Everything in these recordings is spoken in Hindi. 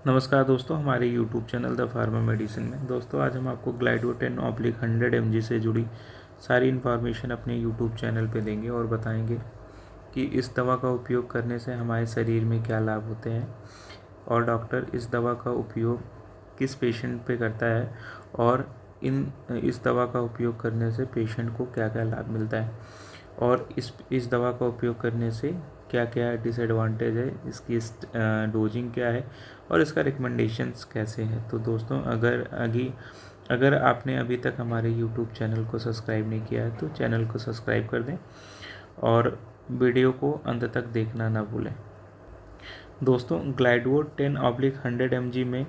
नमस्कार दोस्तों, हमारे YouTube channel the pharma medicine में दोस्तों आज हम आपको ग्लाइडो 10/100 mg से जुड़ी सारी इन्फॉर्मेशन अपने YouTube चैनल पे देंगे और बताएंगे कि इस दवा का उपयोग करने से हमारे शरीर में क्या लाभ होते हैं और डॉक्टर इस दवा का उपयोग किस पेशेंट पे करता है और इस दवा का उपयोग करने से पेशेंट को क्या क्या लाभ मिलता है और इस दवा का उपयोग करने से क्या क्या डिसएडवांटेज है, इसकी डोजिंग क्या है और इसका रिकमेंडेशंस कैसे हैं। तो दोस्तों अगर आपने अभी तक हमारे यूट्यूब चैनल को सब्सक्राइब नहीं किया है तो चैनल को सब्सक्राइब कर दें और वीडियो को अंत तक देखना ना भूलें। दोस्तों ग्लाइडवो 10/100 mg में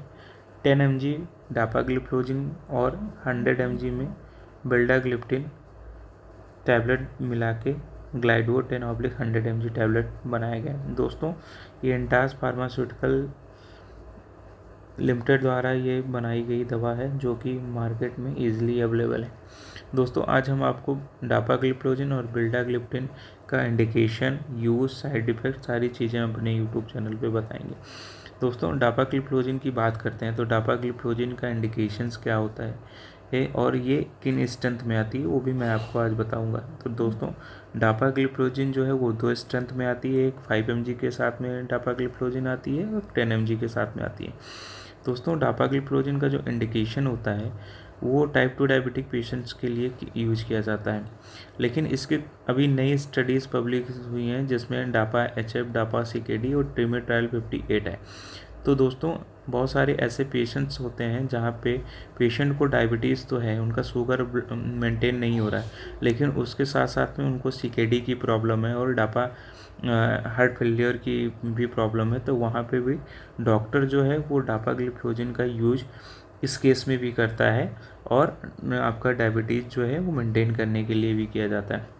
10 mg डापाग्लिप्रोजिन और 100 mg में बेल्डाग्लिप्टिन टैबलेट मिला के ग्लाइडवो 10/100 mg टैबलेट बनाया गया है। दोस्तों ये एंटास फार्मास्यूटिकल लिमिटेड द्वारा ये बनाई गई दवा है जो कि मार्केट में इजीली अवेलेबल है। दोस्तों आज हम आपको डापाग्लिप्रोजिन और बेल्डाग्लिप्टिन का इंडिकेशन, यूज़, साइड इफ़ेक्ट सारी चीज़ें अपने यूट्यूब चैनल पे बताएंगे। दोस्तों डापाग्लिप्रोजिन की बात करते हैं तो डापाग्लिप्रोजिन का इंडिकेशंस क्या होता है और ये किन स्ट्रेंथ में आती है वो भी मैं आपको आज बताऊंगा। तो दोस्तों डापाग्लिप्रोजिन जो है वो 2 स्ट्रेंथ में आती है, एक 5 mg के साथ में डापाग्लिप्रोजिन आती है और 10 mg के साथ में आती है। दोस्तों डापाग्लिप्रोजिन का जो इंडिकेशन होता है वो टाइप 2 डायबिटिक पेशेंट्स के लिए यूज़ किया जाता है, लेकिन इसके अभी नई स्टडीज़ पब्लिश हुई हैं जिसमें डापा एचएफ, डापा सीकेडी और ट्रिमेट्रायल 58 है। तो दोस्तों बहुत सारे ऐसे पेशेंट्स होते हैं जहाँ पे पेशेंट को डायबिटीज़ तो है, उनका शुगर मेंटेन नहीं हो रहा है, लेकिन उसके साथ साथ में उनको सीकेडी की प्रॉब्लम है और डापा हार्ट फेलियर की भी प्रॉब्लम है। तो वहाँ पे भी डॉक्टर जो है वो डापाग्लिप्रोजिन का यूज इस केस में भी करता है और आपका डायबिटीज़ जो है वो मेंटेन करने के लिए भी किया जाता है।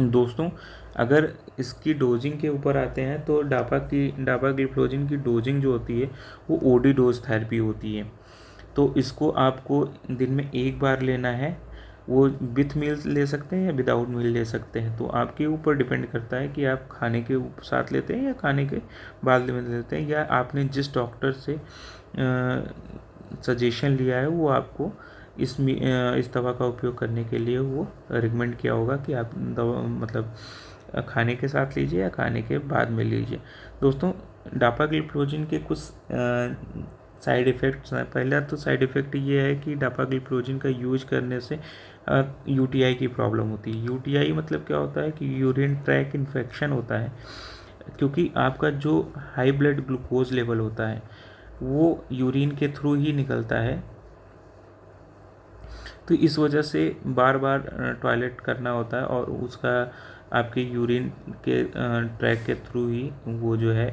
दोस्तों अगर इसकी डोजिंग के ऊपर आते हैं तो डापाग्लिप्रोजिन की डोजिंग जो होती है वो ओडी डोज थेरेपी होती है। तो इसको आपको दिन में एक बार लेना है, वो विथ मील ले सकते हैं या विदाउट मील ले सकते हैं, तो आपके ऊपर डिपेंड करता है कि आप खाने के साथ लेते हैं या खाने के बाद में लेते हैं, या आपने जिस डॉक्टर से सजेशन लिया है वो आपको इस दवा का उपयोग करने के लिए वो रिकमेंड किया होगा कि आप दवा मतलब खाने के साथ लीजिए या खाने के बाद में लीजिए। दोस्तों डापाग्लिप्रोजिन के कुछ साइड इफ़ेक्ट्स हैं। पहला तो साइड इफ़ेक्ट ये है कि डापाग्लिप्रोजिन का यूज़ करने से यूटीआई की प्रॉब्लम होती है। यूटीआई मतलब क्या होता है कि यूरिन ट्रैक इन्फेक्शन होता है, क्योंकि आपका जो हाई ब्लड ग्लूकोज लेवल होता है वो यूरिन के थ्रू ही निकलता है, तो इस वजह से बार बार टॉयलेट करना होता है और उसका आपके यूरिन के ट्रैक के थ्रू ही वो जो है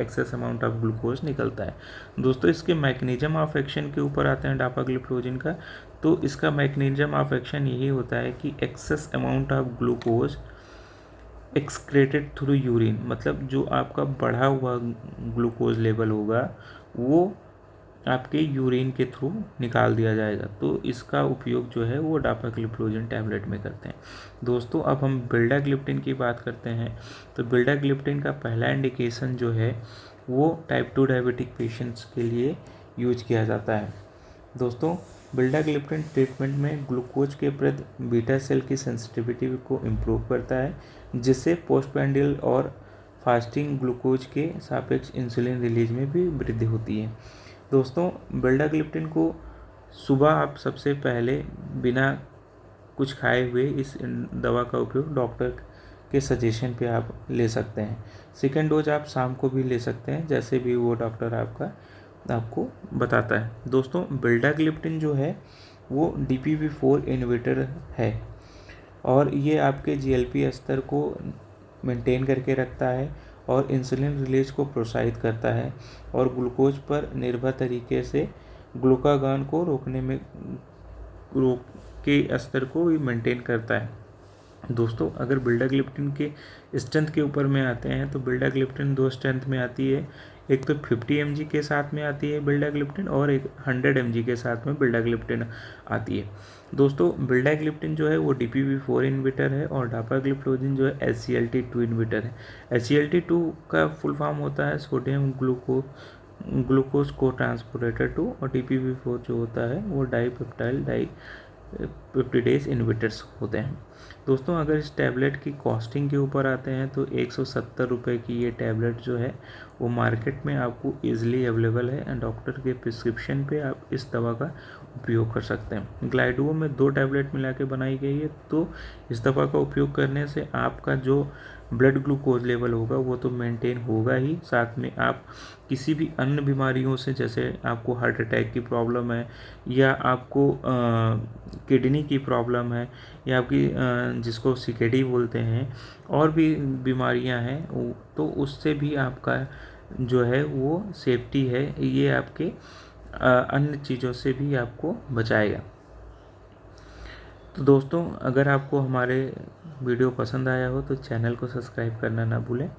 एक्सेस अमाउंट ऑफ ग्लूकोज निकलता है। दोस्तों इसके मैकेनिज्म ऑफ एक्शन के ऊपर आते हैं डापाग्लिप्रोजिन का, तो इसका मैकेनिज्म ऑफ एक्शन यही होता है कि excess amount of glucose excreted through urine, मतलब जो आपका बढ़ा हुआ ग्लूकोज लेवल होगा वो आपके यूरिन के थ्रू निकाल दिया जाएगा। तो इसका उपयोग जो है वो डापाग्लिप्रोजिन टैबलेट में करते हैं। दोस्तों अब हम बेल्डाग्लिप्टिन की बात करते हैं तो बेल्डाग्लिप्टिन का पहला इंडिकेशन जो है वो टाइप 2 डायबिटिक पेशेंट्स के लिए यूज किया जाता है। दोस्तों बेल्डाग्लिप्टिन ट्रीटमेंट में ग्लूकोज के प्रति बीटा सेल की सेंसिटिविटी को इम्प्रूव करता है, जिससे पोस्टप्रांडियल और फास्टिंग ग्लूकोज के सापेक्ष इंसुलिन रिलीज में भी वृद्धि होती है। दोस्तों बेल्डाग्लिप्टिन को सुबह आप सबसे पहले बिना कुछ खाए हुए इस दवा का उपयोग डॉक्टर के सजेशन पे आप ले सकते हैं। सेकेंड डोज आप शाम को भी ले सकते हैं, जैसे भी वो डॉक्टर आपको बताता है। दोस्तों बेल्डाग्लिप्टिन जो है वो DPP-4 इनहिबिटर है और ये आपके GLP स्तर को मेंटेन करके रखता है और इंसुलिन रिलीज को प्रोत्साहित करता है और ग्लूकोज पर निर्भर तरीके से ग्लूकागॉन को रोक के स्तर को भी मेंटेन करता है। दोस्तों अगर बेल्डाग्लिप्टिन के स्ट्रेंथ के ऊपर में आते हैं तो बेल्डाग्लिप्टिन 2 स्ट्रेंथ में आती है, एक तो 50 mg के साथ में आती है बेल्डाग्लिप्टिन और एक 100 mg के साथ में बेल्डाग्लिप्टिन आती है। दोस्तों बेल्डाग्लिप्टिन जो है वो DPP-4 इनहिबिटर है और डापाग्लिप्रोजिन जो है SGLT2 इनहिबिटर है। SGLT2 का फुल फॉर्म होता है सोडियम ग्लूकोज को ट्रांसपोरेटर टू, और DPP4 जो होता है वो डाईपेप्टाइल पेप्टिडेज इनहिबिटर्स होते हैं। दोस्तों अगर इस टैबलेट की कॉस्टिंग के ऊपर आते हैं तो 170 रुपये की ये टैबलेट जो है वो मार्केट में आपको ईजिली अवेलेबल है, एंड डॉक्टर के प्रिस्क्रिप्शन पे आप इस दवा का उपयोग कर सकते हैं। ग्लाइडुओ में 2 टैबलेट मिला के बनाई गई है, तो इस दवा का उपयोग करने से आपका जो ब्लड ग्लूकोज लेवल होगा वो तो मेंटेन होगा ही, साथ में आप किसी भी अन्य बीमारियों से, जैसे आपको हार्ट अटैक की प्रॉब्लम है, या आपको किडनी की प्रॉब्लम है, या आपकी जिसको CKD बोलते हैं, और भी बीमारियां हैं, तो उससे भी आपका जो है वो सेफ्टी है, ये आपके अन्य चीज़ों से भी आपको बचाएगा। तो दोस्तों अगर आपको हमारे वीडियो पसंद आया हो तो चैनल को सब्सक्राइब करना ना भूलें,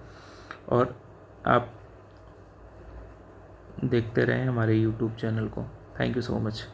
और आप देखते रहें हमारे YouTube चैनल को। Thank you so much.